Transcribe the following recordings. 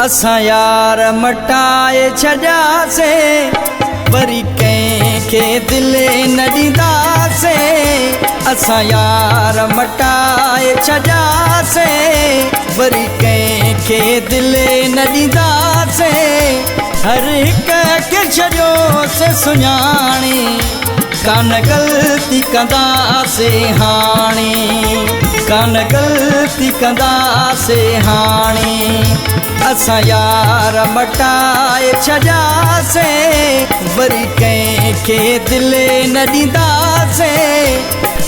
असां यार मटाए छॾियासीं, वरी कंहिंखे दिलि न ॾींदासीं। असां यार मटाए छॾियासीं, वरी कंहिंखे दिलि न ॾींदासीं। हर हिक खे छॾियोसीं सुञाणी, कान ग़लती कंदासीं हाणे, कान ग़लती कंदासीं हाणे। असां यार मटाए छॾियासीं, वरी कंहिंखे दिलि न ॾींदासीं।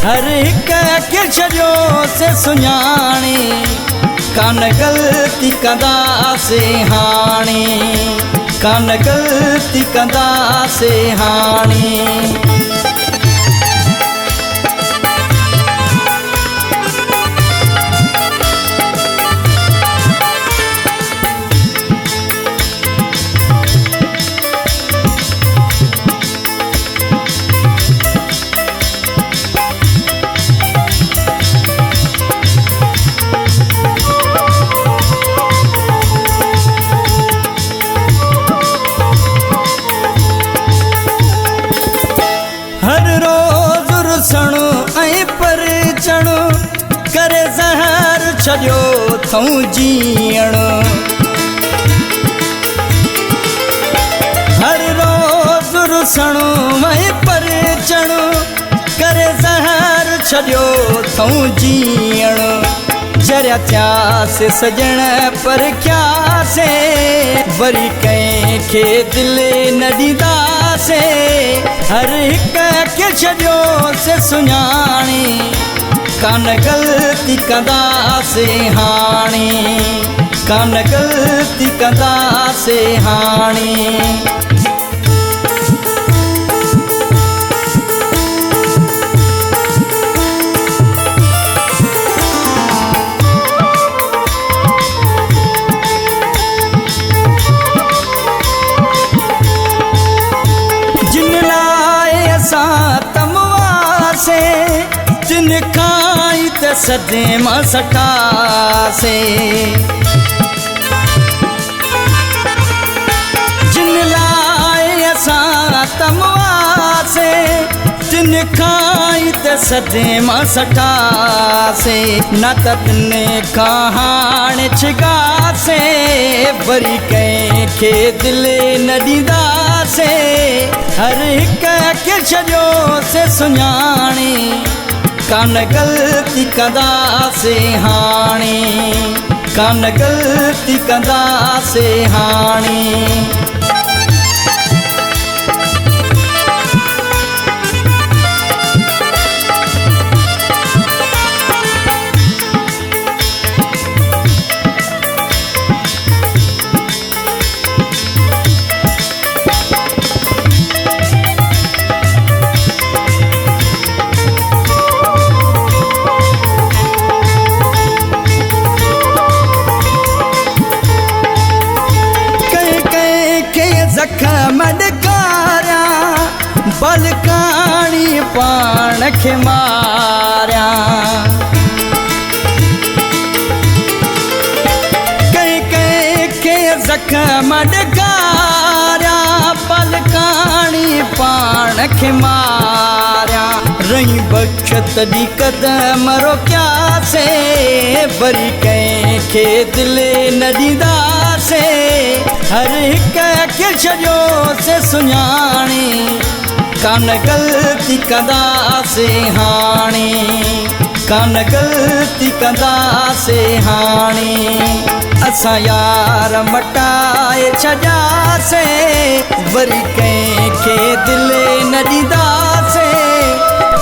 हर हिक खे छॾियोसीं सुञाणे, कान ग़लती कंदासीं हाणे, कान ग़लती कंदासीं हाणे। हर रोज़ रुसणो ऐं परचणो करे ज़हर छॾियो अथऊं जीअण। हर रोज़ रुसणो ऐं परचणो करे ज़हर छॾियो अथऊं जीअण। जरिया थियासीं सजण परखियासीं, वरी कंहिंखे दिलि न ॾींदासीं। हर हिक खे छॾियोसीं सुञाणी, कान ग़लती कंदासीं हाणे, कान ग़लती कंदासीं हाणे। जिन खाई त सदे मां सटासीं, जिन लाइ असां तमवासीं। जिन खाई त सदे मां सटासीं, न त बिन खां हाणे छिगासीं। वरी कंहिंखे दिलि न ॾींदासीं, हर हिक खे छॾियोसीं सुञाणी, कान ग़लती कंदासीं हाणे, कान ग़लती कंदासीं हाणे। ज़ख़्म ॾकारिया, बलकाणी पाण खे मारिया। कंहिंखे ज़ख़्म ॾकारिया, बलकाणी पाण खे मारिया। रही बख़्श तॾहिं क़दम रोकियासीं, वरी कंहिंखे दिलि न ॾींदासीं। हर हिक खे छॾियोसीं सुञाणी, कान ग़लती कंदासीं हाणे, कान ग़लती कंदासीं हाणे। असां यार मटाए छॾियासीं, वरी कंहिंखे दिलि न ॾींदासीं।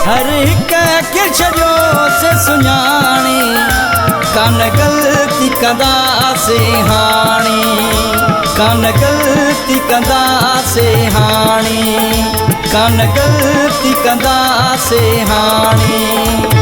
हर हिक खे छॾियोसीं सुञाणी, कान ग़लती कंदासीं हाणे, कान ग़लती कंदासीं हाणे, कान ग़लती कंदासीं हाणे।